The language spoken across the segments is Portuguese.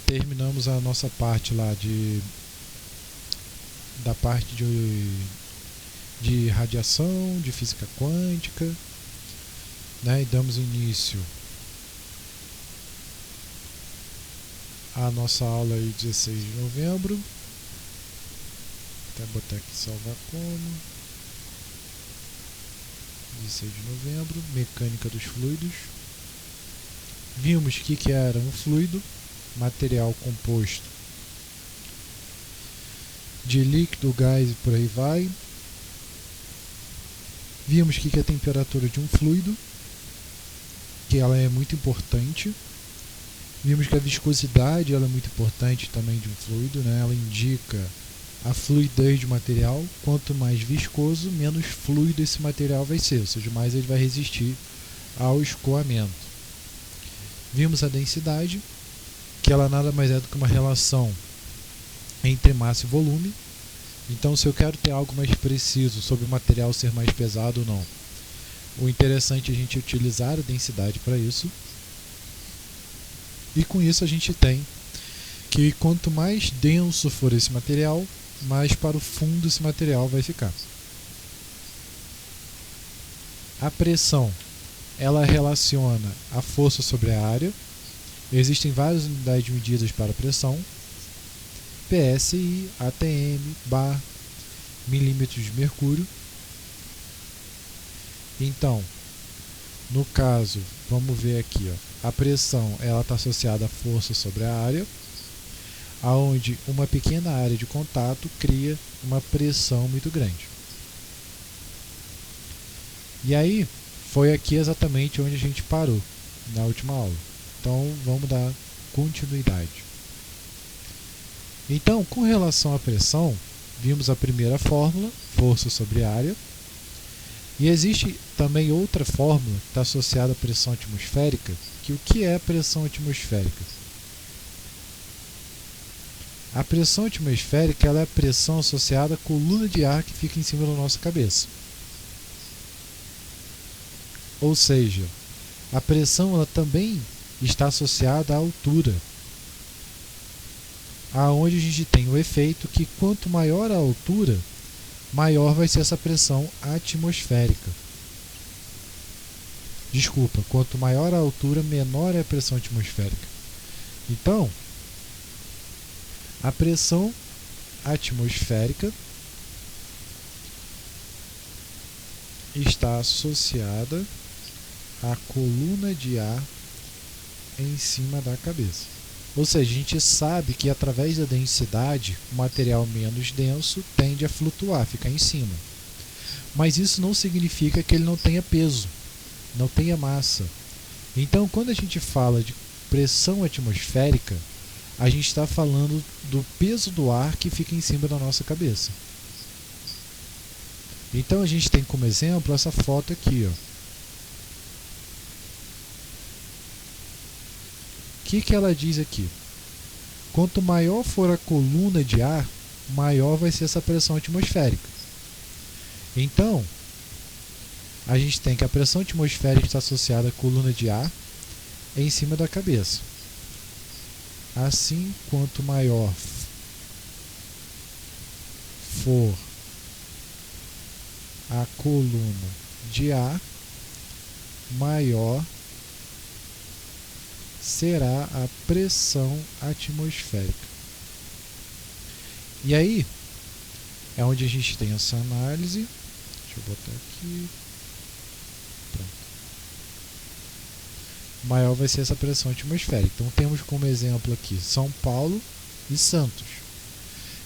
terminamos a nossa parte lá da parte de radiação, de física quântica, né? E damos início à nossa aula aí 16 de novembro. Até botar aqui salvar como 16 de novembro, mecânica dos fluidos. Vimos que era um fluido, material composto de líquido, gás e por aí vai. Vimos que a temperatura de um fluido, que ela é muito importante. Vimos que a viscosidade ela é muito importante também de um fluido, né? Ela indica a fluidez do material. Quanto mais viscoso, menos fluido esse material vai ser, ou seja, mais ele vai resistir ao escoamento. Vimos a densidade, que ela nada mais é do que uma relação entre massa e volume. Então, se eu quero ter algo mais preciso sobre o material ser mais pesado ou não, o interessante é a gente utilizar a densidade para isso. E com isso a gente tem que quanto mais denso for esse material, mais para o fundo esse material vai ficar. A pressão, ela relaciona a força sobre a área. Existem várias unidades medidas para a pressão: PSI, ATM, bar, milímetros de mercúrio. Então, no caso, vamos ver aqui, ó, a pressão ela está associada à força sobre a área, aonde uma pequena área de contato cria uma pressão muito grande. E aí, foi aqui exatamente onde a gente parou na última aula. Então, vamos dar continuidade. Então, com relação à pressão, vimos a primeira fórmula, força sobre área. E existe também outra fórmula que está associada à pressão atmosférica, que o que é a pressão atmosférica? A pressão atmosférica ela é a pressão associada à coluna de ar que fica em cima da nossa cabeça. Ou seja, a pressão ela também está associada à altura, aonde a gente tem o efeito que quanto maior a altura, maior vai ser essa pressão atmosférica. Desculpa, quanto maior a altura, menor é a pressão atmosférica. Então, a pressão atmosférica está associada à coluna de ar em cima da cabeça. Ou seja, a gente sabe que através da densidade, o material menos denso tende a flutuar, ficar em cima. Mas isso não significa que ele não tenha peso, não tenha massa. Então, quando a gente fala de pressão atmosférica, a gente está falando do peso do ar que fica em cima da nossa cabeça. Então, a gente tem como exemplo essa foto aqui, ó. O que ela diz aqui? Quanto maior for a coluna de ar, maior vai ser essa pressão atmosférica. Então, a gente tem que a pressão atmosférica está associada à coluna de ar em cima da cabeça. Assim, quanto maior for a coluna de ar, maior será a pressão atmosférica. E aí é onde a gente tem essa análise. Deixa eu botar aqui. Pronto. Maior vai ser essa pressão atmosférica. Então temos como exemplo aqui São Paulo e Santos.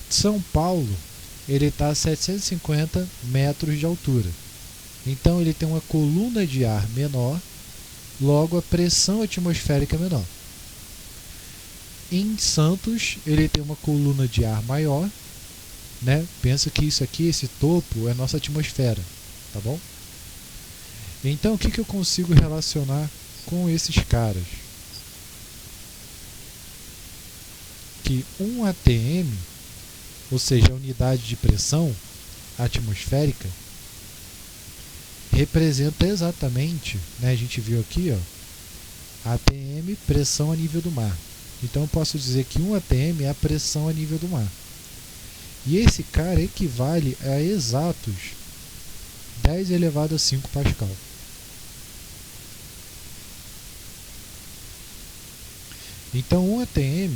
São Paulo ele está a 750 metros de altura. Então ele tem uma coluna de ar menor. Logo, a pressão atmosférica é menor. Em Santos, ele tem uma coluna de ar maior, né? Pensa que isso aqui, esse topo, é a nossa atmosfera, tá bom? Então, o que eu consigo relacionar com esses caras? Que 1 atm, ou seja, a unidade de pressão atmosférica, representa exatamente, né, a gente viu aqui, ó, ATM, pressão a nível do mar. Então eu posso dizer que 1 atm é a pressão a nível do mar. E esse cara equivale a exatos 10 elevado a 5 Pascal. Então 1 atm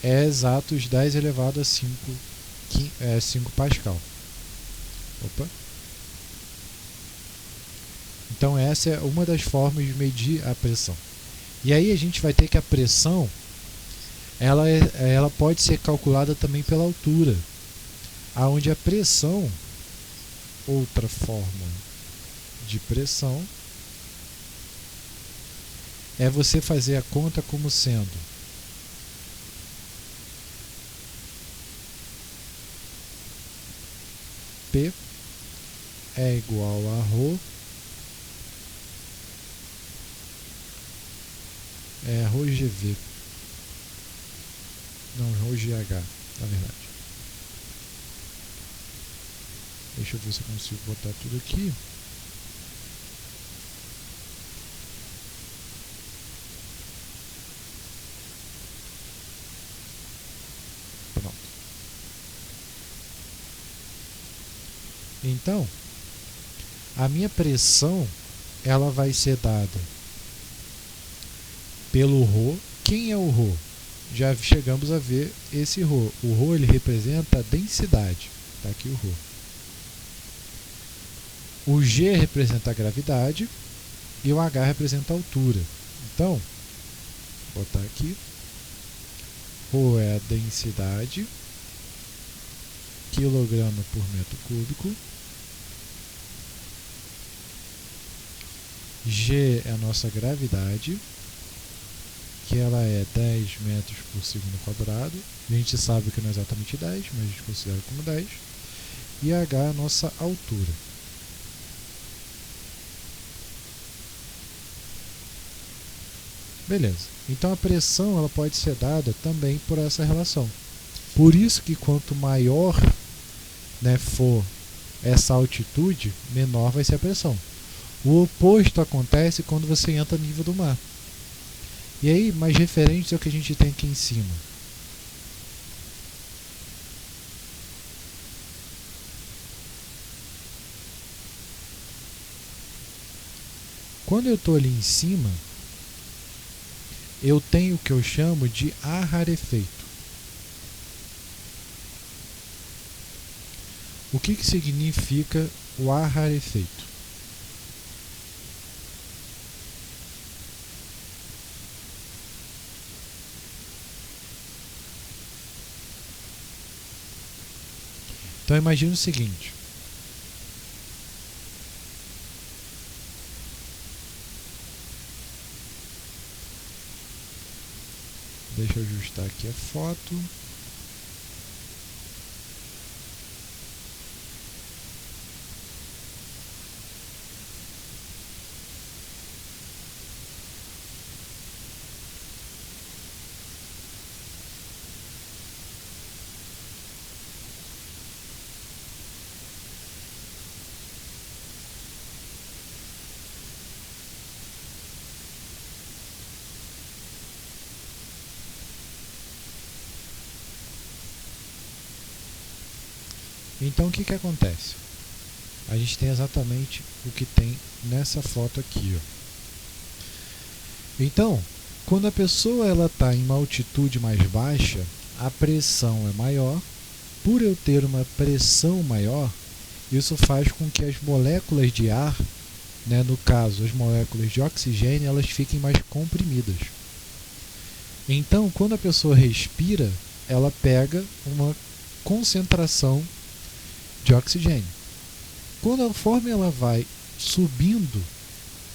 é exatos 10 elevado a 5 Pascal. Opa. Então essa é uma das formas de medir a pressão. E aí a gente vai ter que a pressão ela pode ser calculada também pela altura, aonde a pressão, outra forma de pressão, é você fazer a conta como sendo P é igual a ρ ρGV. Não, ρGH, na verdade. Deixa eu ver se eu consigo botar tudo aqui. Pronto. Então, a minha pressão ela vai ser dada pelo ρ. Quem é o ρ? Já chegamos a ver esse ρ. O ρ ele representa a densidade. Está aqui o ρ. O G representa a gravidade e o H representa a altura. Então, vou botar aqui. ρ é a densidade, quilograma por metro cúbico. G é a nossa gravidade, que ela é 10 metros por segundo quadrado. A gente sabe que não é exatamente 10, mas a gente considera como 10. E H é a nossa altura. Beleza. Então a pressão ela pode ser dada também por essa relação. Por isso que quanto maior, né, for essa altitude, menor vai ser a pressão. O oposto acontece quando você entra no nível do mar. E aí, mais referentes ao que a gente tem aqui em cima. Quando eu estou ali em cima, eu tenho o que eu chamo de ar rarefeito. O que significa o ar rarefeito? Então imagine o seguinte. Deixa eu ajustar aqui a foto. Então o que acontece? A gente tem exatamente o que tem nessa foto aqui, ó. Então, quando a pessoa está em uma altitude mais baixa, a pressão é maior. Por eu ter uma pressão maior, isso faz com que as moléculas de ar, né, no caso as moléculas de oxigênio, elas fiquem mais comprimidas. Então, quando a pessoa respira, ela pega uma concentração de oxigênio. Conforme ela vai subindo,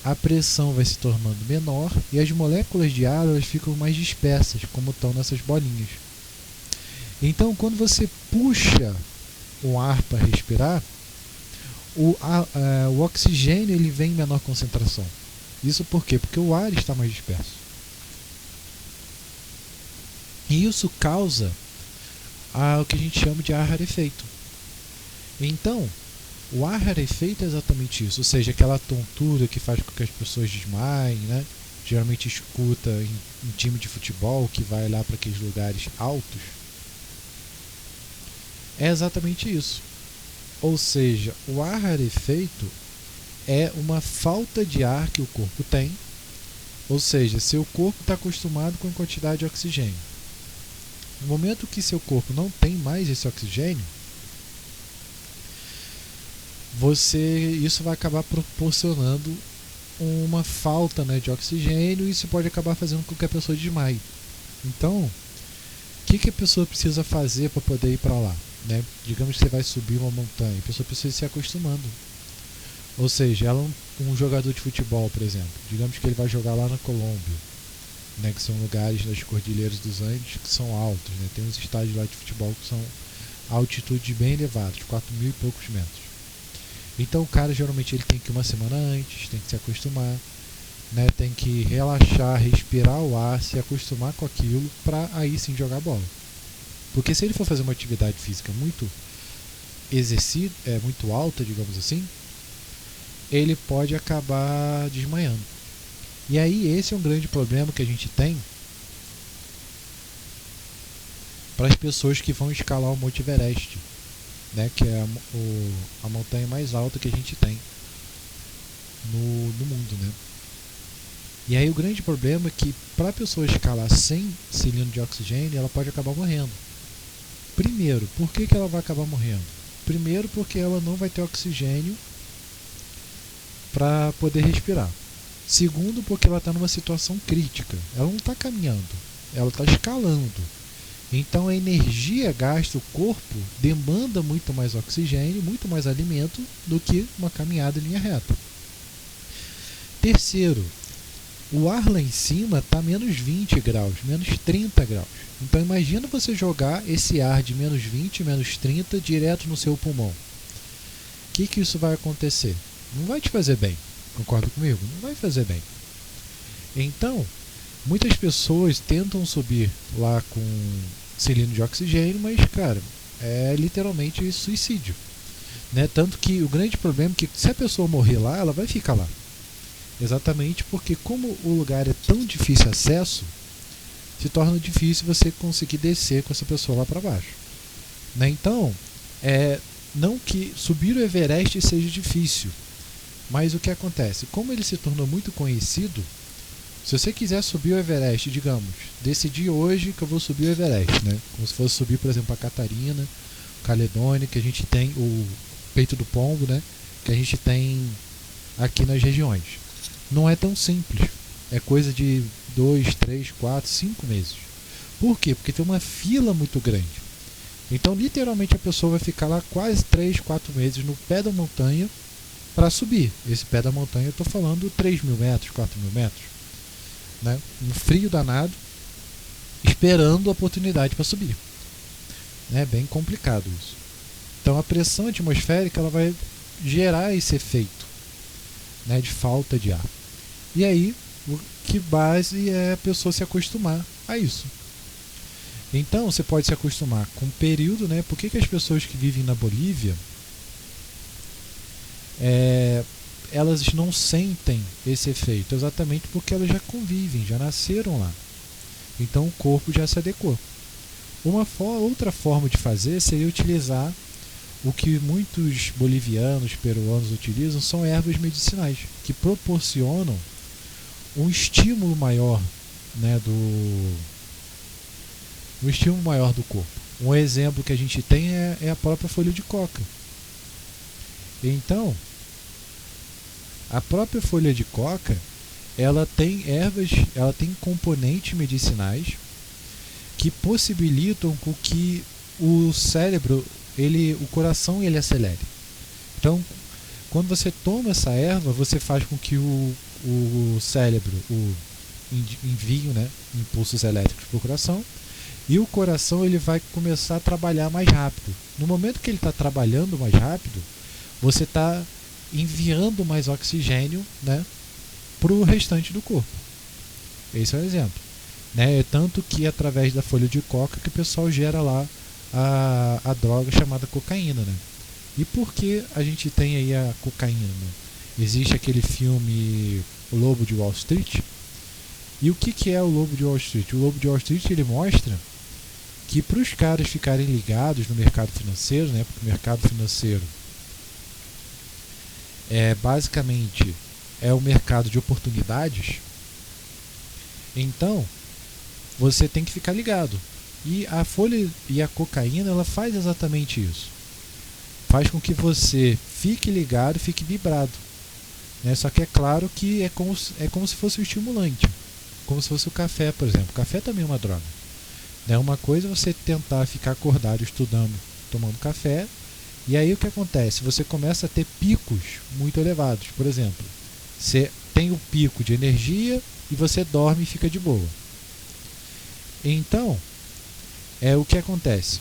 a pressão vai se tornando menor e as moléculas de ar elas ficam mais dispersas, como estão nessas bolinhas. Então, quando você puxa o ar para respirar, o oxigênio ele vem em menor concentração. Isso por quê? Porque o ar está mais disperso. E isso causa o que a gente chama de ar rarefeito. Então, O ar rarefeito é exatamente isso, ou seja, aquela tontura que faz com que as pessoas desmaiem, né? Geralmente escuta em time de futebol que vai lá para aqueles lugares altos. É exatamente isso. Ou seja, o ar rarefeito é uma falta de ar que o corpo tem, ou seja, seu corpo está acostumado com a quantidade de oxigênio. No momento que seu corpo não tem mais esse oxigênio, isso vai acabar proporcionando uma falta, né, de oxigênio, e isso pode acabar fazendo com que a pessoa desmaie. Então, o que a pessoa precisa fazer para poder ir para lá? Né? Digamos que você vai subir uma montanha, a pessoa precisa se acostumando. Ou seja, um jogador de futebol, por exemplo, digamos que ele vai jogar lá na Colômbia, né, que são lugares das Cordilheiras dos Andes que são altos, né? Tem uns estádios lá de futebol que são altitudes bem elevadas, 4.000 e poucos metros. Então o cara geralmente ele tem que ir uma semana antes, tem que se acostumar, né? Tem que relaxar, respirar o ar, se acostumar com aquilo para aí sim jogar bola. Porque se ele for fazer uma atividade física muito muito alta, digamos assim, ele pode acabar desmaiando. E aí esse é um grande problema que a gente tem para as pessoas que vão escalar o Monte Everest, né, que é a montanha mais alta que a gente tem no mundo, né? E aí o grande problema é que para a pessoa escalar sem cilindro de oxigênio, ela pode acabar morrendo. Primeiro, por que ela vai acabar morrendo? Primeiro, porque ela não vai ter oxigênio para poder respirar. Segundo, porque ela está numa situação crítica. Ela não está caminhando, ela está escalando. Então a energia gasta, o corpo demanda muito mais oxigênio, muito mais alimento do que uma caminhada em linha reta. Terceiro, o ar lá em cima está menos 20 graus, menos 30 graus. Então imagina você jogar esse ar de menos 20, menos 30 direto no seu pulmão. O que isso vai acontecer? Não vai te fazer bem. Concorda comigo? Não vai fazer bem. Então, muitas pessoas tentam subir lá com cilindro de oxigênio, mas, cara, é literalmente suicídio. Né? Tanto que o grande problema é que se a pessoa morrer lá, ela vai ficar lá. Exatamente porque como o lugar é tão difícil acesso, se torna difícil você conseguir descer com essa pessoa lá para baixo. Né? Então, não que subir o Everest seja difícil, mas o que acontece? Como ele se tornou muito conhecido, se você quiser subir o Everest, digamos, decidi hoje que eu vou subir o Everest, né? Como se fosse subir, por exemplo, a Catarina, Caledônia, que a gente tem, o Peito do Pombo, né? Que a gente tem aqui nas regiões. Não é tão simples. É coisa de 2, 3, 4, 5 meses. Por quê? Porque tem uma fila muito grande. Então, literalmente, a pessoa vai ficar lá quase 3, 4 meses no pé da montanha para subir. Esse pé da montanha, eu estou falando 3.000 metros, 4.000 metros. Né? Um frio danado, esperando a oportunidade para subir. É bem complicado isso. Então, a pressão atmosférica ela vai gerar esse efeito, né, de falta de ar. E aí, o que base é a pessoa se acostumar a isso. Então, você pode se acostumar com um período, né? Por que as pessoas que vivem na Bolívia elas não sentem esse efeito? Exatamente porque elas já convivem, já nasceram lá. Então o corpo já se adequou. Outra forma de fazer seria utilizar o que muitos bolivianos, peruanos utilizam, são ervas medicinais, que proporcionam um estímulo maior, né, um estímulo maior do corpo. Um exemplo que a gente tem é a própria folha de coca. Então, a própria folha de coca, ela tem ervas, ela tem componentes medicinais que possibilitam com que o cérebro, o coração ele acelere. Então, quando você toma essa erva, você faz com que o cérebro envie, né, impulsos elétricos para o coração, e o coração ele vai começar a trabalhar mais rápido. No momento que ele está trabalhando mais rápido, você está enviando mais oxigênio, né, para o restante do corpo. Esse é o exemplo. Né? É tanto que através da folha de coca que o pessoal gera lá a droga chamada cocaína. Né? E por que a gente tem aí a cocaína? Existe aquele filme O Lobo de Wall Street. E o que é o Lobo de Wall Street? O Lobo de Wall Street ele mostra que para os caras ficarem ligados no mercado financeiro, né, porque o mercado financeiro basicamente é o mercado de oportunidades, então você tem que ficar ligado. E a folha e a cocaína ela faz exatamente isso. Faz com que você fique ligado, fique vibrado. Né? Só que é claro que é como se fosse um estimulante. Como se fosse o café, por exemplo. O café também é uma droga. Né? Uma coisa é você tentar ficar acordado estudando, tomando café. E aí o que acontece? Você começa a ter picos muito elevados. Por exemplo, você tem o pico de energia e você dorme e fica de boa. Então, o que acontece?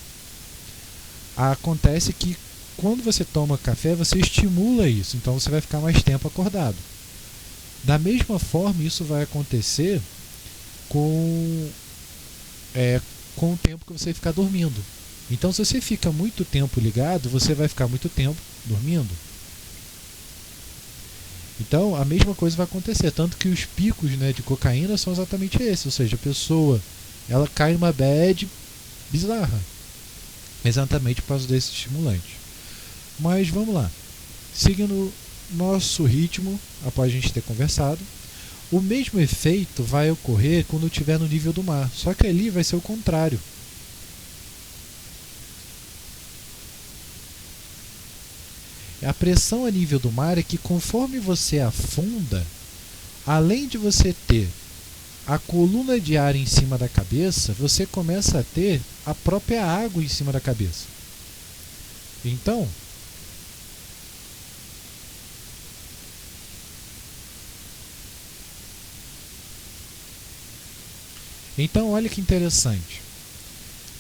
Acontece que quando você toma café, você estimula isso, então você vai ficar mais tempo acordado. Da mesma forma, isso vai acontecer com o tempo que você ficar dormindo. Então, se você fica muito tempo ligado, você vai ficar muito tempo dormindo. Então, a mesma coisa vai acontecer, tanto que os picos, né, de cocaína são exatamente esses, ou seja, a pessoa ela cai numa bad bizarra, exatamente por causa desse estimulante. Mas vamos lá, seguindo nosso ritmo, após a gente ter conversado, o mesmo efeito vai ocorrer quando estiver no nível do mar, só que ali vai ser o contrário. A pressão a nível do mar é que conforme você afunda, além de você ter a coluna de ar em cima da cabeça, você começa a ter a própria água em cima da cabeça. Então olha que interessante.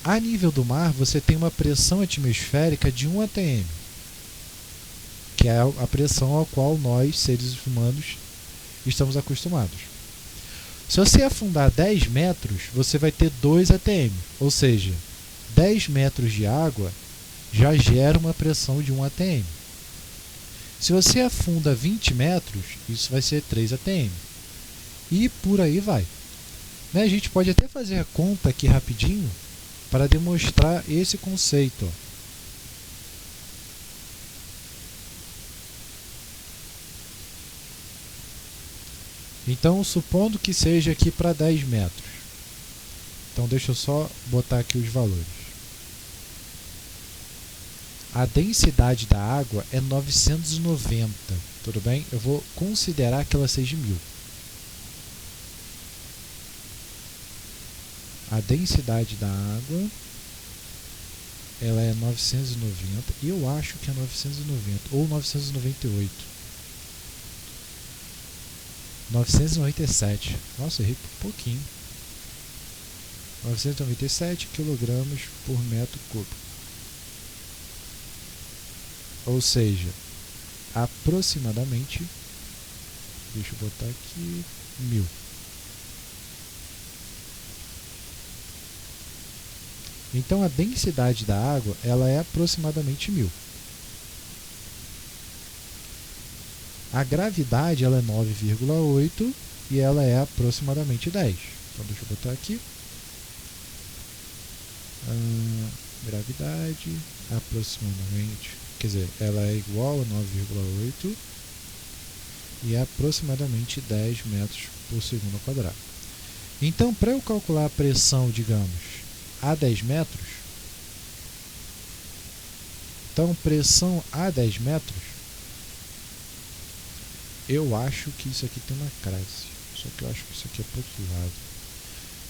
A nível do mar, você tem uma pressão atmosférica de 1 atm, que é a pressão ao qual nós, seres humanos, estamos acostumados. Se você afundar 10 metros, você vai ter 2 atm, ou seja, 10 metros de água já gera uma pressão de 1 atm. Se você afunda 20 metros, isso vai ser 3 atm. E por aí vai. Né? A gente pode até fazer a conta aqui rapidinho para demonstrar esse conceito. Ó. Então, supondo que seja aqui para 10 metros. Então, deixa eu só botar aqui os valores. A densidade da água é 990, tudo bem? Eu vou considerar que ela seja 1000. A densidade da água ela é 990, e eu acho que é 990 ou 998. 997. Nossa, errei por pouquinho. 997 kg por metro cúbico. Ou seja, aproximadamente, deixa eu botar aqui, 1000. Então a densidade da água ela é aproximadamente 1000. A gravidade ela é 9,8 e ela é aproximadamente 10. Então deixa eu botar aqui. Gravidade aproximadamente, quer dizer, ela é igual a 9,8 e é aproximadamente 10 metros por segundo ao quadrado. Então, para eu calcular a pressão, digamos, a 10 metros, então pressão a 10 metros, eu acho que isso aqui tem uma crase, só que eu acho que isso aqui é para o outro lado.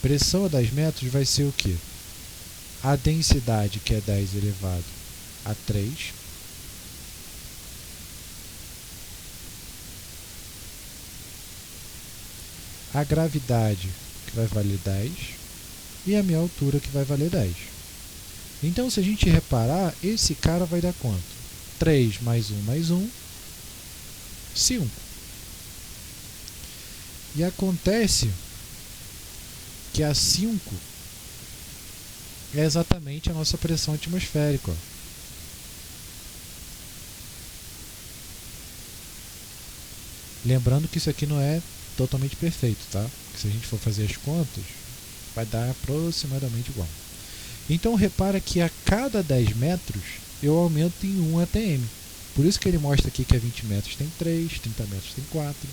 Pressão a 10 metros vai ser o quê? A densidade, que é 10 elevado a 3, a gravidade, que vai valer 10, e a minha altura, que vai valer 10. Então, se a gente reparar, esse cara vai dar quanto? 3 mais 1, 5. E acontece que a 5 é exatamente a nossa pressão atmosférica. Ó. Lembrando que isso aqui não é totalmente perfeito, tá? Porque se a gente for fazer as contas, vai dar aproximadamente igual. Então repara que a cada 10 metros eu aumento em 1 ATM. Por isso que ele mostra aqui que a 20 metros tem 3, 30 metros tem 4.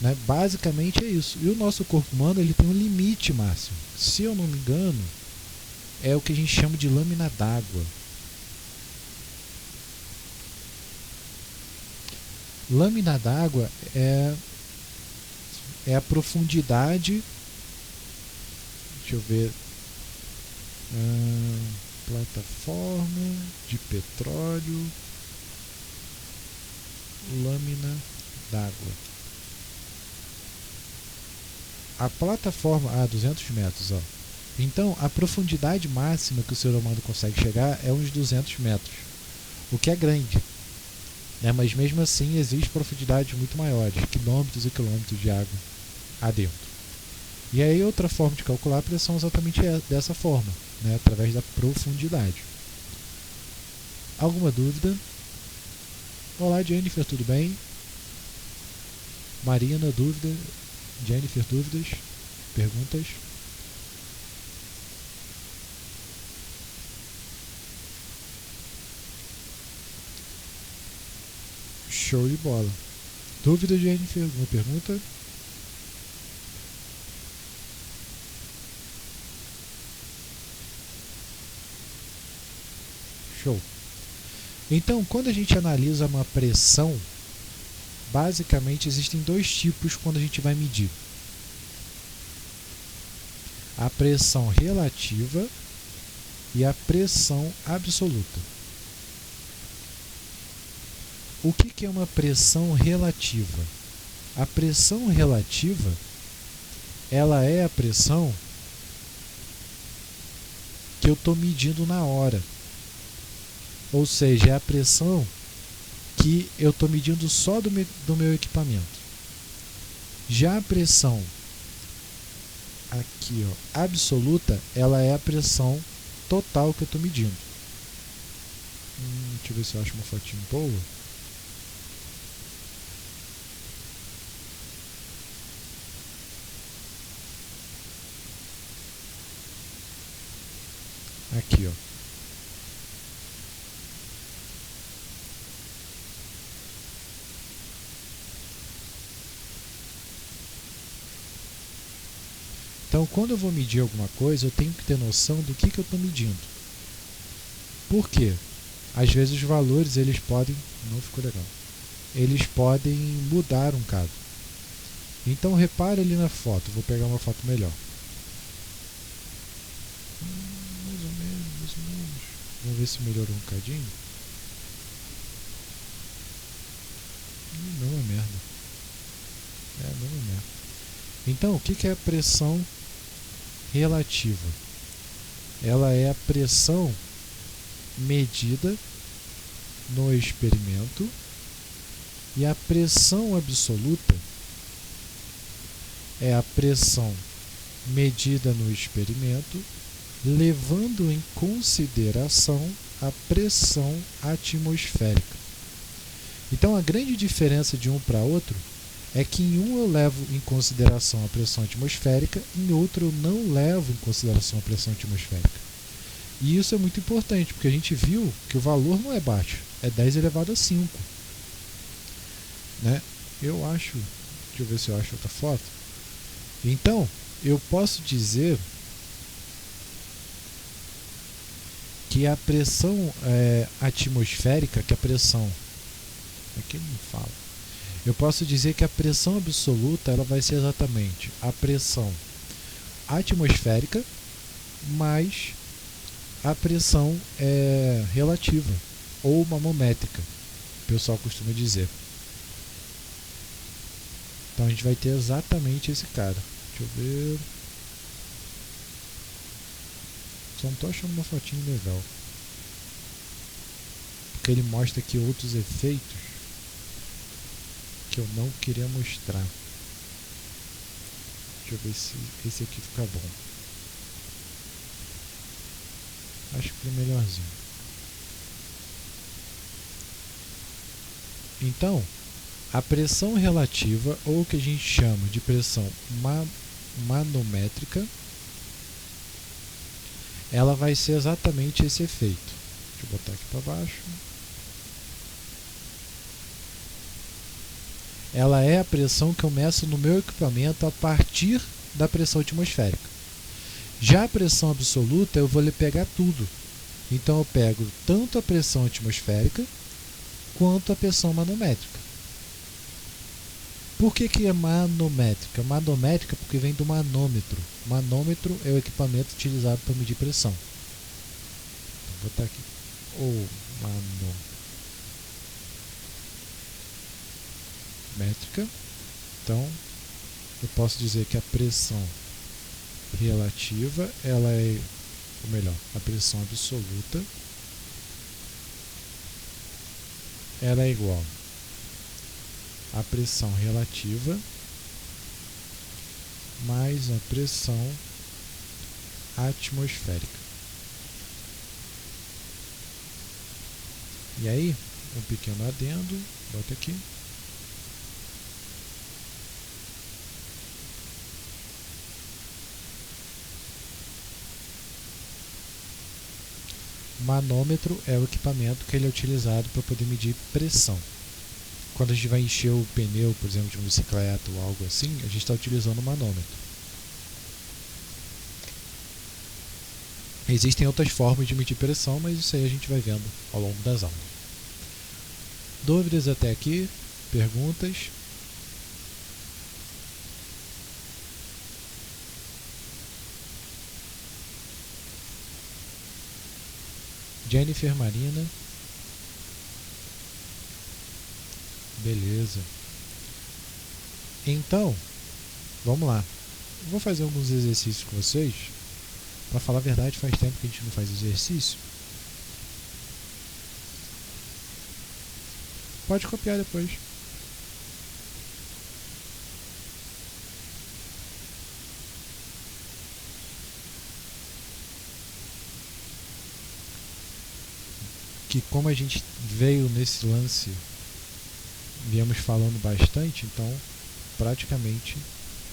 Né? Basicamente é isso. E o nosso corpo humano ele tem um limite máximo. Se eu não me engano, é o que a gente chama de lâmina d'água. Lâmina d'água é a profundidade. Deixa eu ver. Plataforma de petróleo. Lâmina d'água. A plataforma. 200 metros. Ó. Então, a profundidade máxima que o ser humano consegue chegar é uns 200 metros. O que é grande. Mas mesmo assim existem profundidades muito maiores, quilômetros e quilômetros de água adentro. E aí outra forma de calcular a pressão é exatamente dessa forma, né, através da profundidade. Alguma dúvida? Olá Jennifer, tudo bem? Marina, dúvida? Jennifer, dúvidas? Perguntas? Show de bola. Dúvida, Jennifer? Alguma pergunta? Show. Então, quando a gente analisa uma pressão, basicamente existem dois tipos quando a gente vai medir. A pressão relativa e a pressão absoluta. O que é uma pressão relativa? A pressão relativa, ela é a pressão que eu estou medindo na hora. Ou seja, é a pressão que eu estou medindo só do meu equipamento. Já a pressão aqui, ó, absoluta, ela é a pressão total que eu estou medindo. Deixa eu ver se eu acho uma fotinho boa. Aqui, ó. Então, quando eu vou medir alguma coisa, eu tenho que ter noção do que eu estou medindo. Por quê? Às vezes os valores, eles podem... Não ficou legal. Eles podem mudar um bocado. Então, repare ali na foto. Vou pegar uma foto melhor. Mais ou menos. Vamos ver se melhorou um bocadinho. Não é merda. Não é merda. Então, o que é a pressão relativa? Ela é a pressão medida no experimento, e a pressão absoluta é a pressão medida no experimento, levando em consideração a pressão atmosférica. Então, a grande diferença de um para outro é que em um eu levo em consideração a pressão atmosférica, em outro eu não levo em consideração a pressão atmosférica. E isso é muito importante, porque a gente viu que o valor não é baixo, é 10 elevado a 5. Né? Eu acho... Deixa eu ver se eu acho outra foto. Então, eu posso dizer que a pressão atmosférica, que a pressão... Aqui não fala. Eu posso dizer que a pressão absoluta ela vai ser exatamente a pressão atmosférica mais a pressão relativa, ou mamométrica, o pessoal costuma dizer. Então a gente vai ter exatamente esse cara. Deixa eu ver. Só não estou achando uma fotinha legal. Porque ele mostra aqui outros efeitos que eu não queria mostrar. Deixa eu ver se esse aqui fica bom. Acho que é melhorzinho. Então, A pressão relativa, ou o que a gente chama de pressão manométrica, ela vai ser exatamente esse efeito. Deixa eu botar aqui para baixo. Ela é a pressão que eu meço no meu equipamento a partir da pressão atmosférica. Já a pressão absoluta, eu vou lhe pegar tudo. Então eu pego tanto a pressão atmosférica quanto a pressão manométrica. Por que é manométrica? Manométrica porque vem do manômetro. Manômetro é o equipamento utilizado para medir pressão. Vou botar aqui o manométrica. Então, eu posso dizer que a pressão relativa, ela é, ou melhor, a pressão absoluta, ela é igual à pressão relativa mais a pressão atmosférica. E aí, um pequeno adendo, bota aqui. Manômetro é o equipamento que ele é utilizado para poder medir pressão. Quando a gente vai encher o pneu, por exemplo, de uma bicicleta ou algo assim, a gente está utilizando o manômetro. Existem outras formas de medir pressão, mas isso aí a gente vai vendo ao longo das aulas. Dúvidas até aqui? Perguntas? Jennifer Marina. Beleza. Então, vamos lá. Vou fazer alguns exercícios com vocês. Para falar a verdade, faz tempo que a gente não faz exercício. Pode copiar depois. Que como a gente veio nesse lance, viemos falando bastante, então praticamente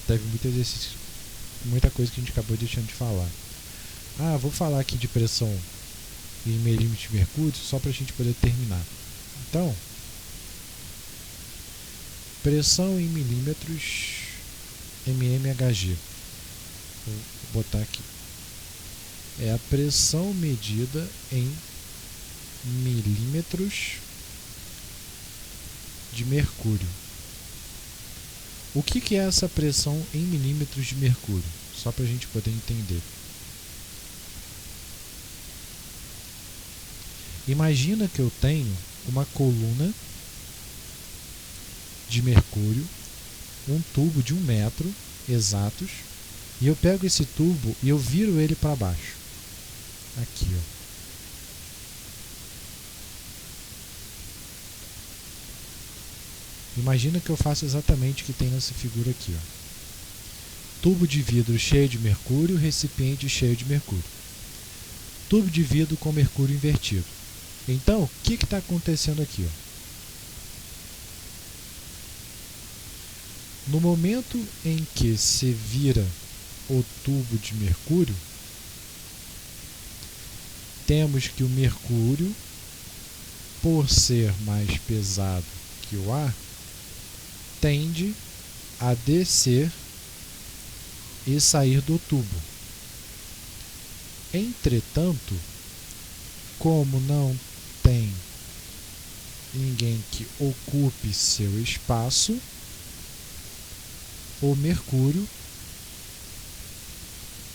teve muito exercício, muita coisa que a gente acabou deixando de falar. Vou falar aqui de pressão em milímetros de mercúrio só para a gente poder terminar. Então, pressão em milímetros mmHg. Vou botar aqui. É a pressão medida em milímetros de mercúrio. O que é essa pressão em milímetros de mercúrio? Só para a gente poder entender. Imagina que eu tenho uma coluna de mercúrio, um tubo de 1 metro exatos, e eu pego esse tubo e eu viro ele para baixo. Aqui, ó. Imagina que eu faço exatamente o que tem nessa figura aqui, ó. Tubo de vidro cheio de mercúrio, recipiente cheio de mercúrio. Tubo de vidro com mercúrio invertido. Então, o que está acontecendo aqui, ó? No momento em que se vira o tubo de mercúrio, temos que o mercúrio, por ser mais pesado que o ar, tende a descer e sair do tubo. Entretanto, como não tem ninguém que ocupe seu espaço, o mercúrio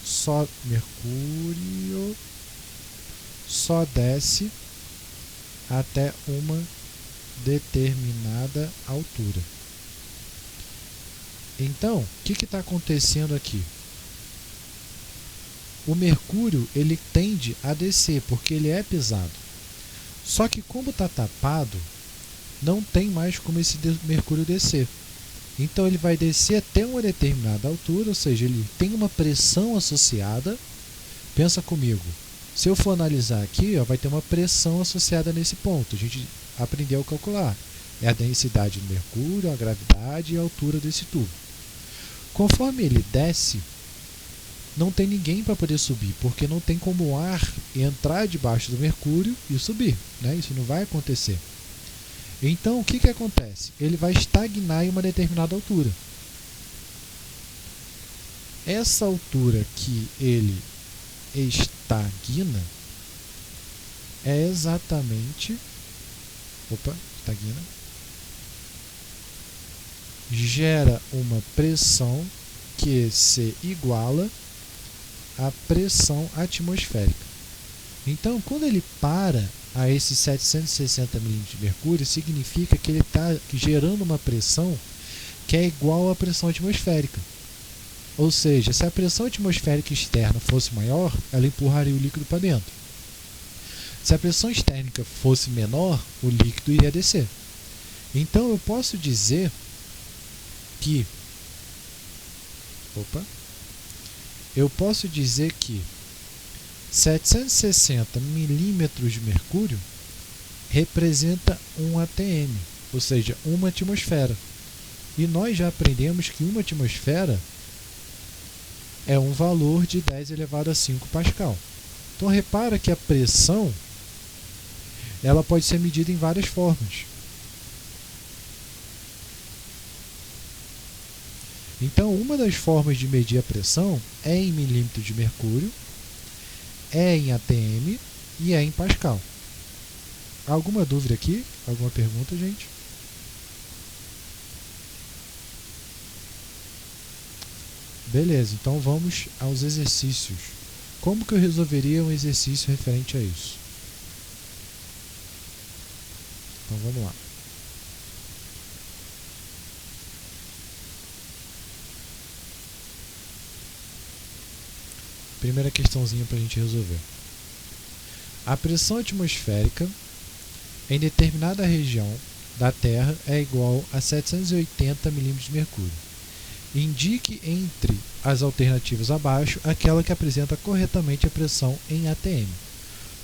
só desce até uma determinada altura. Então, o que está acontecendo aqui? O mercúrio ele tende a descer porque ele é pesado. Só que como está tapado, não tem mais como esse mercúrio descer. Então ele vai descer até uma determinada altura, ou seja, ele tem uma pressão associada. Pensa comigo, se eu for analisar aqui, ó, vai ter uma pressão associada nesse ponto. A gente aprendeu a calcular. É a densidade do mercúrio, a gravidade e a altura desse tubo. Conforme ele desce, não tem ninguém para poder subir, porque não tem como o ar entrar debaixo do mercúrio e subir, né? Isso não vai acontecer. Então, o que acontece? Ele vai estagnar em uma determinada altura. Essa altura que ele estagna é exatamente... estagna. Gera uma pressão que se iguala à pressão atmosférica. Então, quando ele para a esses 760 milímetros de mercúrio, significa que ele está gerando uma pressão que é igual à pressão atmosférica. Ou seja, se a pressão atmosférica externa fosse maior, ela empurraria o líquido para dentro. Se a pressão externa fosse menor, o líquido iria descer. Então eu posso dizer que 760 milímetros de mercúrio representa um atm, ou seja, uma atmosfera. E nós já aprendemos que uma atmosfera é um valor de 10 elevado a 5 Pascal. Então repara que a pressão ela pode ser medida em várias formas. Então, uma das formas de medir a pressão é em milímetros de mercúrio, é em atm e é em Pascal. Alguma dúvida aqui? Alguma pergunta, gente? Beleza, então vamos aos exercícios. Como que eu resolveria um exercício referente a isso? Então vamos lá. Primeira questãozinha para a gente resolver. A pressão atmosférica em determinada região da Terra é igual a 780 milímetros de mercúrio. Indique entre as alternativas abaixo aquela que apresenta corretamente a pressão em atm.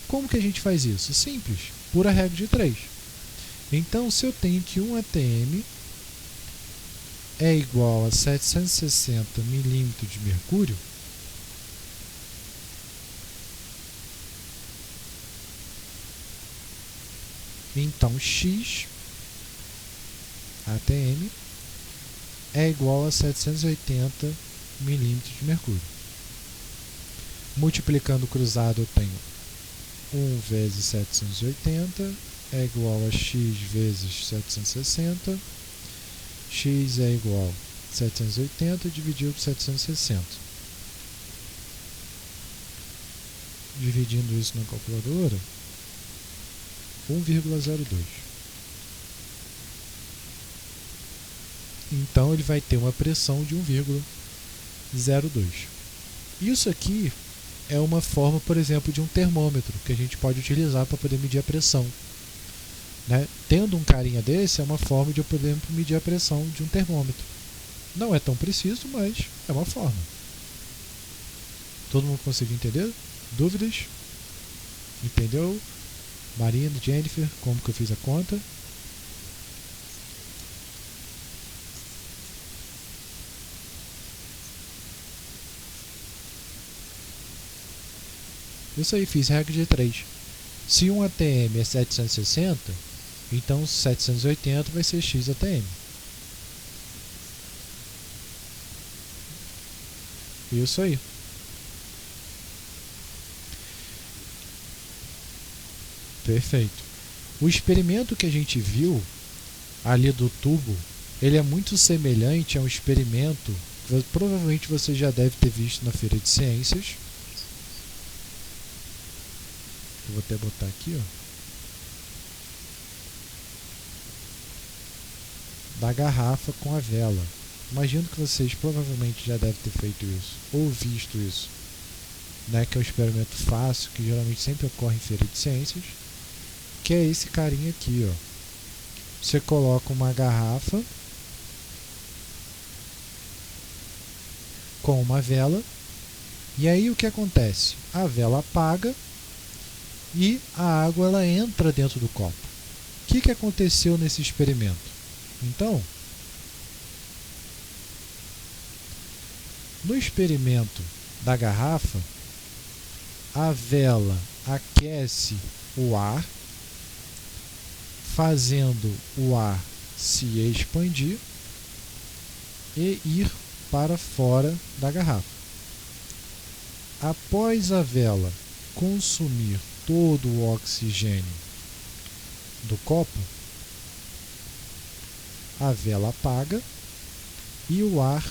Como que a gente faz isso? Simples, pura regra de 3. Então, se eu tenho que um atm é igual a 760 milímetros de mercúrio, então x atm é igual a 780 milímetros de mercúrio. Multiplicando cruzado eu tenho 1 vezes 780 é igual a x vezes 760. X é igual a 780 dividido por 760. Dividindo isso na calculadora, 1,02. Então ele vai ter uma pressão de 1,02. Isso aqui é uma forma, por exemplo, de um termômetro que a gente pode utilizar para poder medir a pressão. Né? Tendo um carinha desse, é uma forma de eu poder medir a pressão de um termômetro. Não é tão preciso, mas é uma forma. Todo mundo conseguiu entender? Dúvidas? Entendeu? Marina, Jennifer, como que eu fiz a conta? Isso aí, fiz regra de 3. Se um ATM é 760, então 780 vai ser x ATM. Isso aí. Perfeito. O experimento que a gente viu ali do tubo, ele é muito semelhante a um experimento que provavelmente você já deve ter visto na feira de ciências. Eu vou até botar aqui, ó. Da garrafa com a vela. Imagino que vocês provavelmente já devem ter feito isso, ou visto isso, né? Que é um experimento fácil, que geralmente sempre ocorre em feira de ciências, que é esse carinha aqui, ó. Você coloca uma garrafa com uma vela, e aí o que acontece? A vela apaga e a água ela entra dentro do copo. que aconteceu nesse experimento? Então, no experimento da garrafa, a vela aquece o ar, fazendo o ar se expandir e ir para fora da garrafa. Após a vela consumir todo o oxigênio do copo, a vela apaga e o ar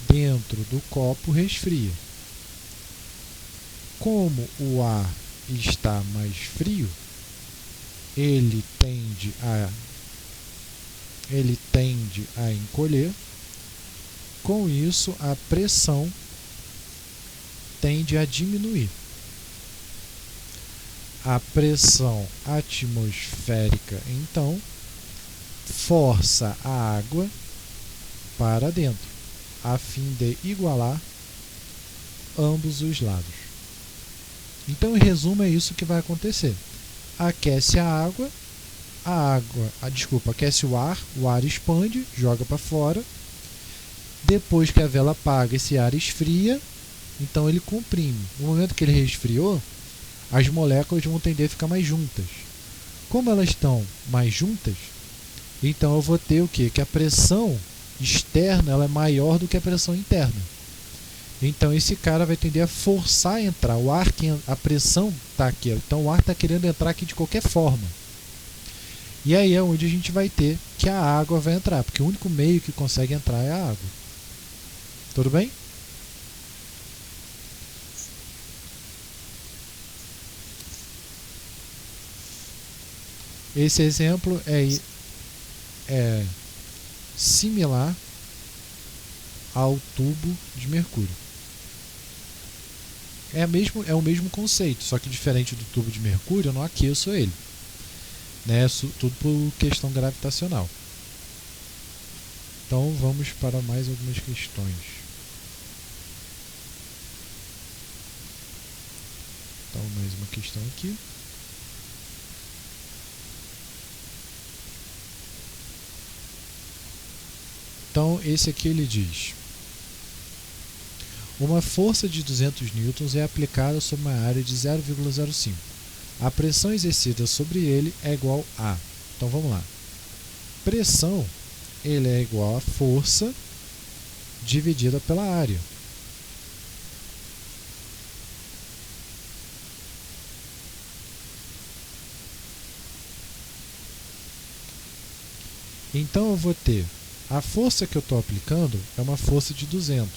dentro do copo resfria. Como o ar está mais frio, ele tende a encolher. Com isso, a pressão tende a diminuir. A pressão atmosférica, então, força a água para dentro, a fim de igualar ambos os lados. Então, em resumo, é isso que vai acontecer. Aquece aquece o ar expande, joga para fora. Depois que a vela apaga, esse ar esfria, então ele comprime. No momento que ele resfriou, as moléculas vão tender a ficar mais juntas. Como elas estão mais juntas, então eu vou ter o quê? Que a pressão externa ela é maior do que a pressão interna. Então esse cara vai tender a forçar a entrar. A pressão está aqui, então o ar está querendo entrar aqui de qualquer forma. E aí é onde a gente vai ter que a água vai entrar, porque o único meio que consegue entrar é a água. Tudo bem? Esse exemplo é similar ao tubo de mercúrio. É o mesmo conceito, só que diferente do tubo de mercúrio, eu não aqueço ele. Né? Tudo por questão gravitacional. Então vamos para mais algumas questões. Então mais uma questão aqui. Então esse aqui ele diz: uma força de 200 newtons é aplicada sobre uma área de 0,05. A pressão exercida sobre ele é igual a... Então vamos lá. Pressão ele é igual a força dividida pela área. Então eu vou ter a força que eu estou aplicando é uma força de 200.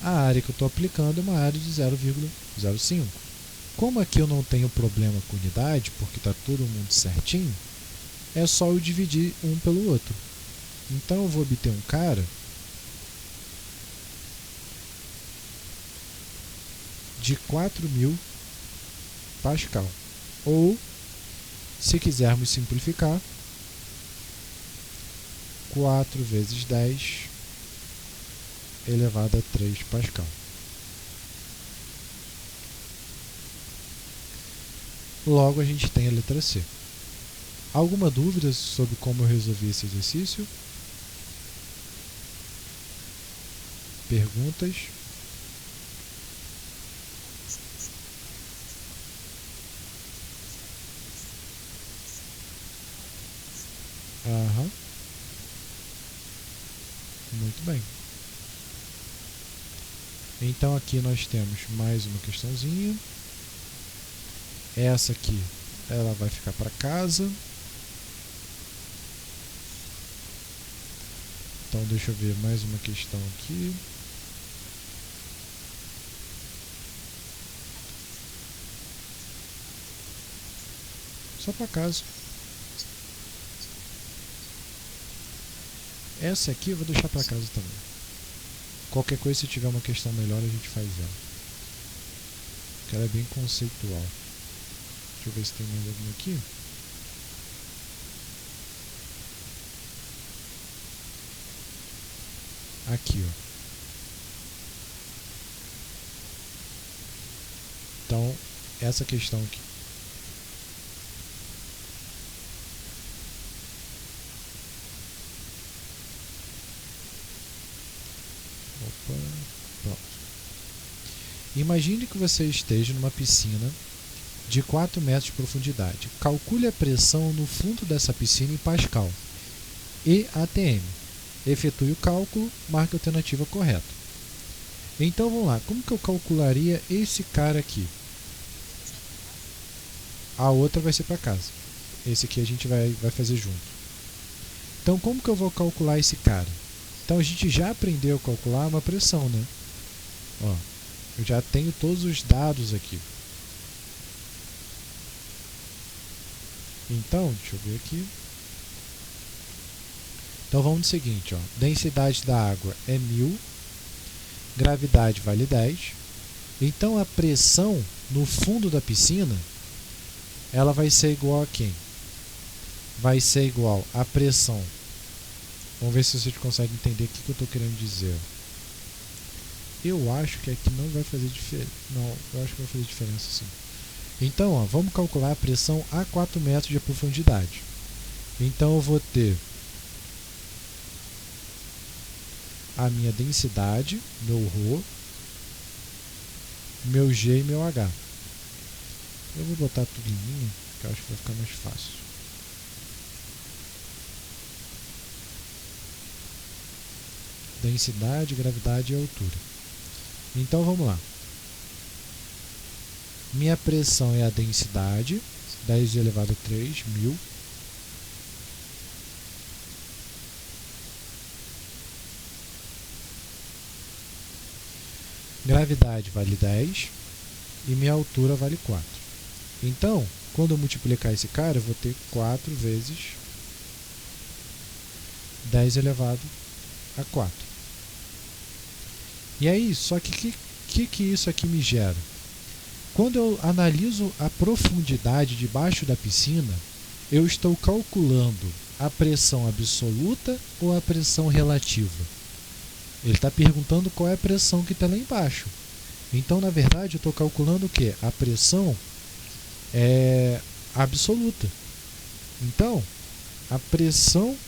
A área que eu estou aplicando é uma área de 0,05. Como aqui eu não tenho problema com unidade, porque está todo mundo certinho, é só eu dividir um pelo outro. Então eu vou obter um cara de 4.000 Pascal. Ou, se quisermos simplificar, 4 vezes 10 elevado a 3 Pascal. Logo, a gente tem a letra C. Alguma dúvida sobre como eu resolvi esse exercício? Perguntas? Aham. Muito bem. Então aqui nós temos mais uma questãozinha. Essa aqui, ela vai ficar para casa. Então deixa eu ver mais uma questão aqui. Só para casa. Essa aqui eu vou deixar para casa também. Qualquer coisa, se tiver uma questão melhor, a gente faz ela. Porque ela é bem conceitual. Deixa eu ver se tem mais alguma aqui. Aqui, ó. Então, essa questão aqui. Imagine que você esteja numa piscina de 4 metros de profundidade. Calcule a pressão no fundo dessa piscina em Pascal e ATM. Efetue o cálculo, marque a alternativa correta. Então vamos lá, como que eu calcularia esse cara aqui? A outra vai ser para casa. Esse aqui a gente vai fazer junto. Então como que eu vou calcular esse cara? Então a gente já aprendeu a calcular uma pressão, né? Ó, eu já tenho todos os dados aqui. Então, deixa eu ver aqui. Então vamos no seguinte, ó. Densidade da água é 1000, gravidade vale 10. Então a pressão no fundo da piscina, ela vai ser igual a quem? Vai ser igual à pressão. Vamos ver se vocês conseguem entender o que eu estou querendo dizer. Eu acho que aqui não vai fazer diferença. Não, eu acho que vai fazer diferença sim. Então, ó, vamos calcular a pressão a 4 metros de profundidade. Então eu vou ter a minha densidade, meu ρ, meu G e meu H. Eu vou botar tudo em linha, que eu acho que vai ficar mais fácil. Densidade, gravidade e altura. Então vamos lá. Minha pressão é a densidade, 10 elevado a 3, 1000. Gravidade vale 10 e minha altura vale 4. Então, quando eu multiplicar esse cara, eu vou ter 4 vezes 10 elevado a 4. E aí, só que isso aqui me gera? Quando eu analiso a profundidade debaixo da piscina, eu estou calculando a pressão absoluta ou a pressão relativa. Ele está perguntando qual é a pressão que está lá embaixo. Então, na verdade, eu estou calculando o quê? A pressão é absoluta. Então, a pressão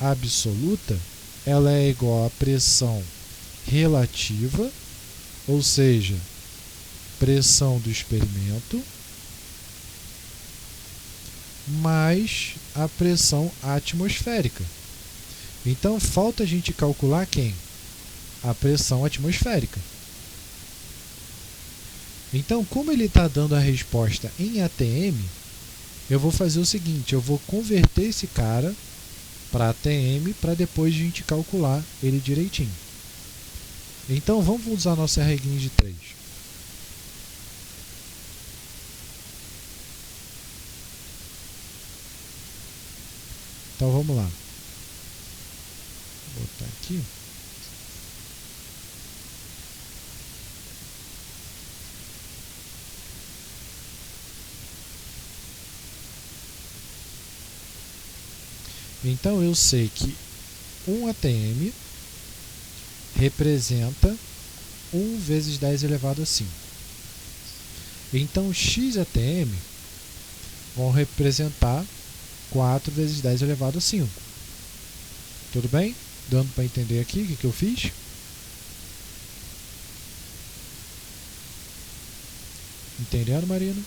absoluta ela é igual à pressão relativa, ou seja, pressão do experimento, mais a pressão atmosférica. Então, falta a gente calcular quem? A pressão atmosférica. Então, como ele está dando a resposta em ATM, eu vou fazer o seguinte, eu vou converter esse cara para ATM para depois a gente calcular ele direitinho. Então, vamos usar a nossa regrinha de 3. Então, vamos lá. Vou botar aqui. Então eu sei que 1 ATM representa 1 vezes 10 elevado a 5. Então x ATM vão representar 4 vezes 10 elevado a 5. Tudo bem? Dando para entender aqui o que eu fiz? Entendendo, Marina?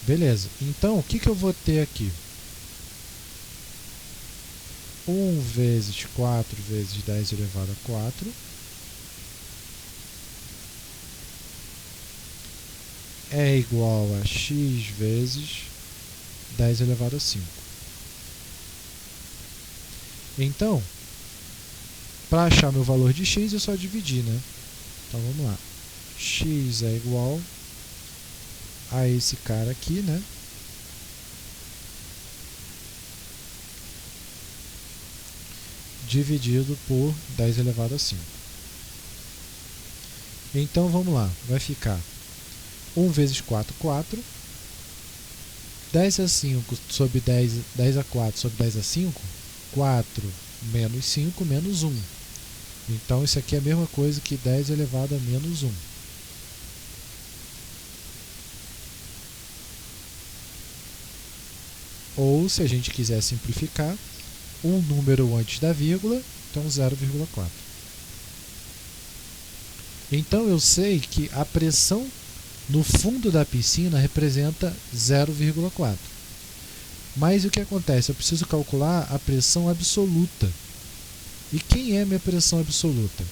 Beleza. Então, o que eu vou ter aqui? 1 vezes 4 vezes 10 elevado a 4 é igual a x vezes 10 elevado a 5. Então, para achar meu valor de x, é só dividir, né? Então, vamos lá. X é igual a esse cara aqui, né? Dividido por 10 elevado a 5. Então, vamos lá. Vai ficar 1 vezes 4, 4. 10 a 5 sobre 10 a 4 sobre 10 a 5, 4 menos 5 menos 1. Então, isso aqui é a mesma coisa que 10 elevado a menos 1. Ou, se a gente quiser simplificar, um número antes da vírgula, então 0,4. Então eu sei que a pressão no fundo da piscina representa 0,4. Mas o que acontece? Eu preciso calcular a pressão absoluta. E quem é minha pressão absoluta?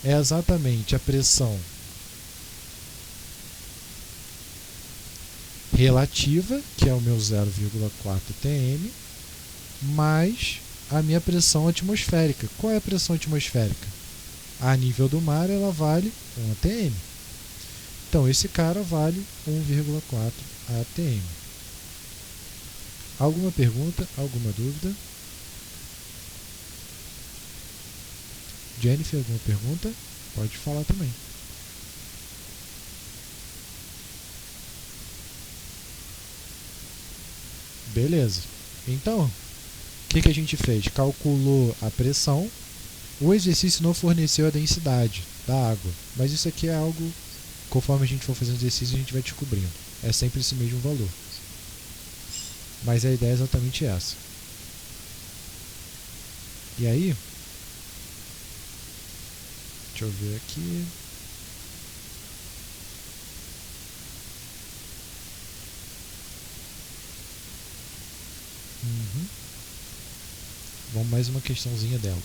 É exatamente a pressão relativa, que é o meu 0,4 atm, mais a minha pressão atmosférica. Qual é a pressão atmosférica? A nível do mar ela vale 1 atm. Então esse cara vale 1,4 atm. Alguma pergunta? Alguma dúvida? Jennifer, alguma pergunta? Pode falar também. Beleza. Então, o que a gente fez? Calculou a pressão. O exercício não forneceu a densidade da água, mas isso aqui é algo, conforme a gente for fazendo exercício, a gente vai descobrindo. É sempre esse mesmo valor. Mas a ideia é exatamente essa. E aí, deixa eu ver aqui. Vamos mais uma questãozinha dela.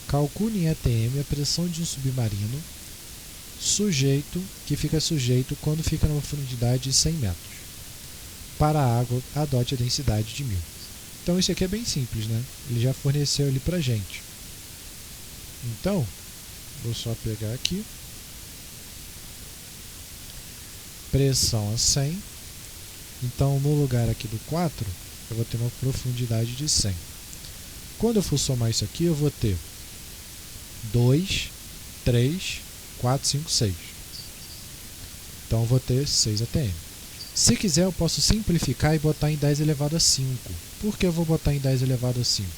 Calcule em atm a pressão de um submarino que fica sujeito quando fica numa profundidade de 100 metros. Para a água, adote a densidade de 1000. Então isso aqui é bem simples, né? Ele já forneceu ali pra gente. Então, vou só pegar aqui. Pressão a 100. Então, no lugar aqui do 4, eu vou ter uma profundidade de 100. Quando eu for somar isso aqui, eu vou ter 2, 3, 4, 5, 6. Então eu vou ter 6 atm. Se quiser, eu posso simplificar e botar em 10 elevado a 5. Por que eu vou botar em 10 elevado a 5?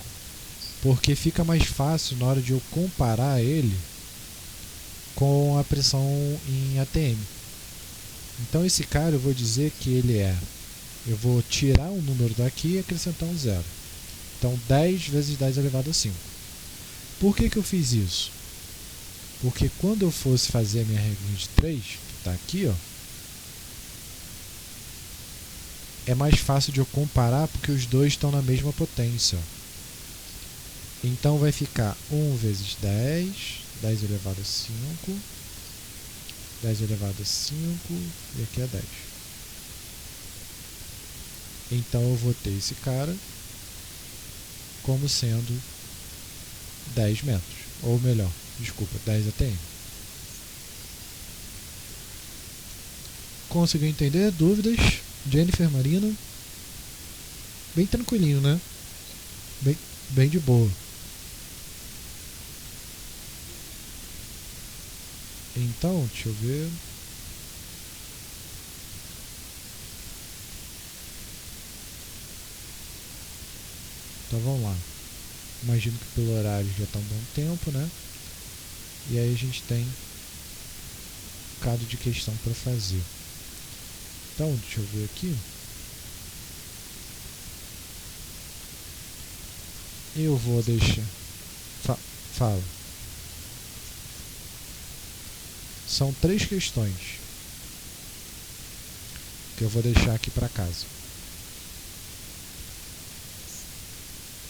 Porque fica mais fácil na hora de eu comparar ele com a pressão em atm. Então esse cara eu vou dizer que ele é... Eu vou tirar um número daqui e acrescentar um zero. Então 10 vezes 10 elevado a 5. Por que eu fiz isso? Porque quando eu fosse fazer a minha regrinha de 3, que está aqui, ó, é mais fácil de eu comparar porque os dois estão na mesma potência. Então vai ficar 1 vezes 10, 10 elevado a 5, 10 elevado a 5 e aqui é 10. Então eu vou ter esse cara como sendo 10 metros. Ou melhor, desculpa, 10 atm. Conseguiu entender? Dúvidas? Jennifer, Marina? Bem tranquilinho, né? Bem de boa. Então, deixa eu ver. Então vamos lá. Imagino que pelo horário já está um bom tempo, né? E aí a gente tem um bocado de questão para fazer. Então, deixa eu ver aqui. Eu vou deixar... Fala. São 3 questões que eu vou deixar aqui para casa.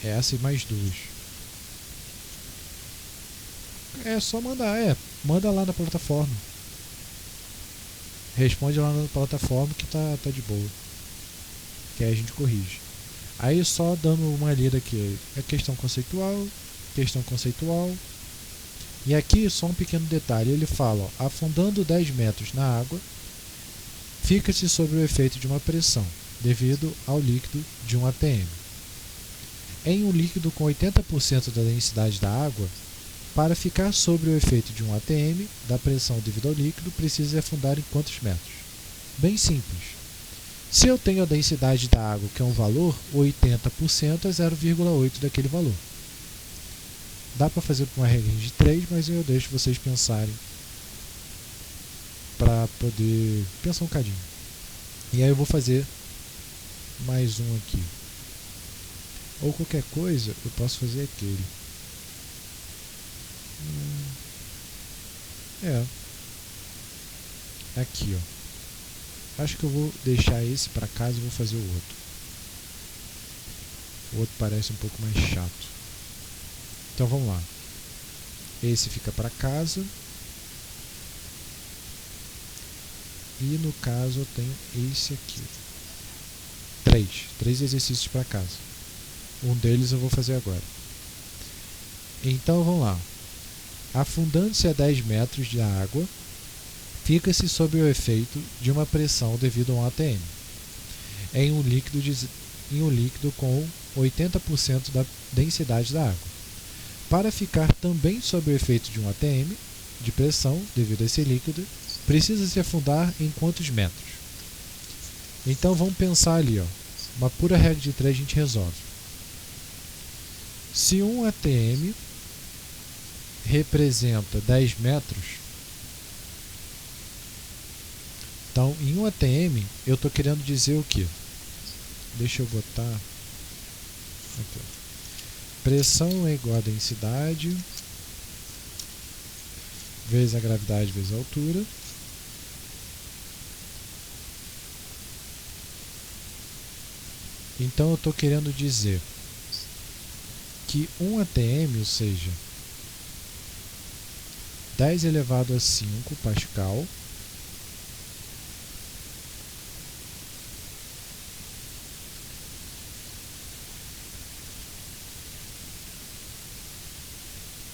Essa e mais 2. É só mandar, manda lá na plataforma. Responde lá na plataforma que tá de boa. Que aí a gente corrige. Aí só dando uma lida aqui. É questão conceitual. E aqui só um pequeno detalhe. Ele fala, ó, afundando 10 metros na água, fica-se sob o efeito de uma pressão, devido ao líquido de 1 atm. Em um líquido com 80% da densidade da água, para ficar sob o efeito de 1 atm da pressão devido ao líquido, precisa afundar em quantos metros? Bem simples. Se eu tenho a densidade da água, que é um valor, 80% é 0,8 daquele valor. Dá para fazer com uma regrinha de 3, mas eu deixo vocês pensarem para poder pensar um cadinho. E aí eu vou fazer mais um aqui. Ou qualquer coisa, eu posso fazer aquele. Aqui, ó. Acho que eu vou deixar esse para casa e vou fazer o outro. O outro parece um pouco mais chato. Então vamos lá. Esse fica para casa. E no caso eu tenho esse aqui. Três exercícios para casa. Um deles eu vou fazer agora. Então vamos lá. Afundando-se a 10 metros de água, fica-se sob o efeito de uma pressão devido a um ATM em um líquido com 80% da densidade da água. Para ficar também sob o efeito de um ATM de pressão devido a esse líquido, precisa-se afundar em quantos metros? Então vamos pensar ali, ó. Uma pura regra de 3 a gente resolve. Se um ATM representa 10 metros, então em um ATM eu estou querendo dizer o que? Deixa eu botar aqui. Pressão é igual a densidade vezes a gravidade vezes a altura. Então eu estou querendo dizer que um ATM, ou seja, 10 elevado a 5 Pascal,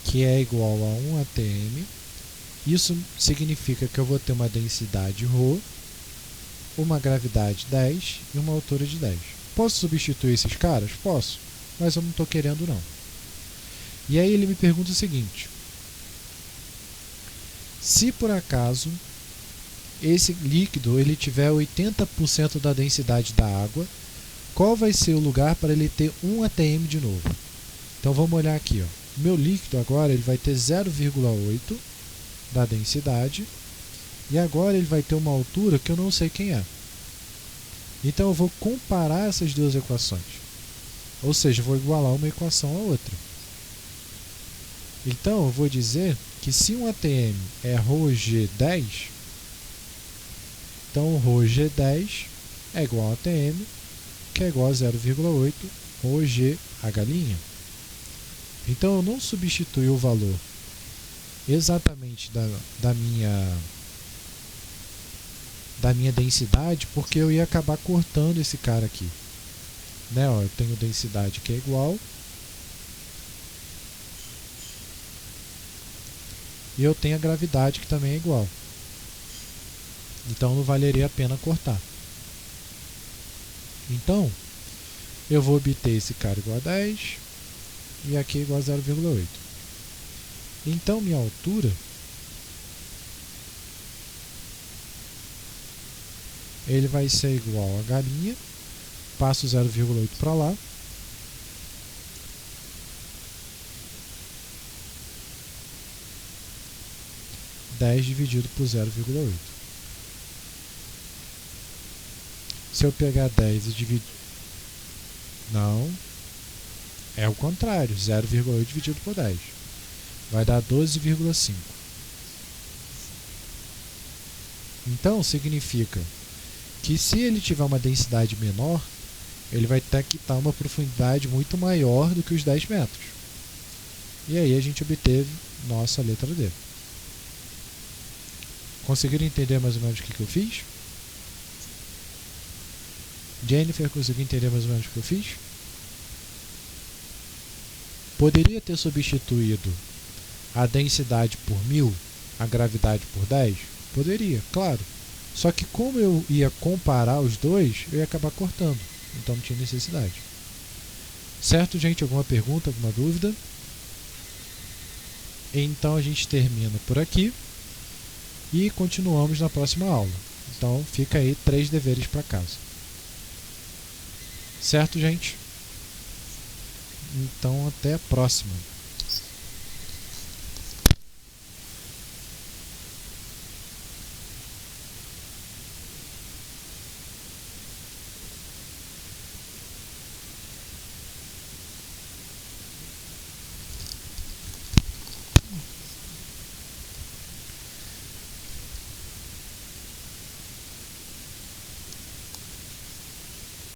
que é igual a 1 ATM. Isso significa que eu vou ter uma densidade ρ, uma gravidade 10 e uma altura de 10. Posso substituir esses caras? Posso, mas eu não estou querendo não. E aí ele me pergunta o seguinte: se por acaso esse líquido ele tiver 80% da densidade da água, qual vai ser o lugar para ele ter 1 ATM de novo? Então vamos olhar aqui, ó. Meu líquido agora ele vai ter 0,8 da densidade e agora ele vai ter uma altura que eu não sei quem é. Então eu vou comparar essas duas equações, ou seja, eu vou igualar uma equação à outra. Então eu vou dizer que se um ATM é ρg10, então ρg10 é igual a ATM, que é igual a 0,8 ρgh'. Então eu não substitui o valor exatamente da minha densidade, porque eu ia acabar cortando esse cara aqui. Né? Ó, eu tenho densidade que é igual, e eu tenho a gravidade que também é igual. Então não valeria a pena cortar. Então eu vou obter esse cara igual a 10 e aqui igual a 0,8. Então minha altura ele vai ser igual a galinha, passo 0,8 para lá, dividido por 0,8. Se eu pegar 10 e dividir... Não, é o contrário, 0,8 dividido por 10. Vai dar 12,5. Então significa que se ele tiver uma densidade menor, ele vai ter que estar uma profundidade muito maior do que os 10 metros. E aí a gente obteve nossa letra D. Conseguiram entender mais ou menos o que eu fiz? Jennifer, conseguiu entender mais ou menos o que eu fiz? Poderia ter substituído a densidade por 1000, a gravidade por 10? Poderia, claro. Só que como eu ia comparar os dois, eu ia acabar cortando. Então não tinha necessidade. Certo, gente? Alguma pergunta, alguma dúvida? Então a gente termina por aqui e continuamos na próxima aula. Então fica aí 3 deveres para casa. Certo, gente? Então até a próxima.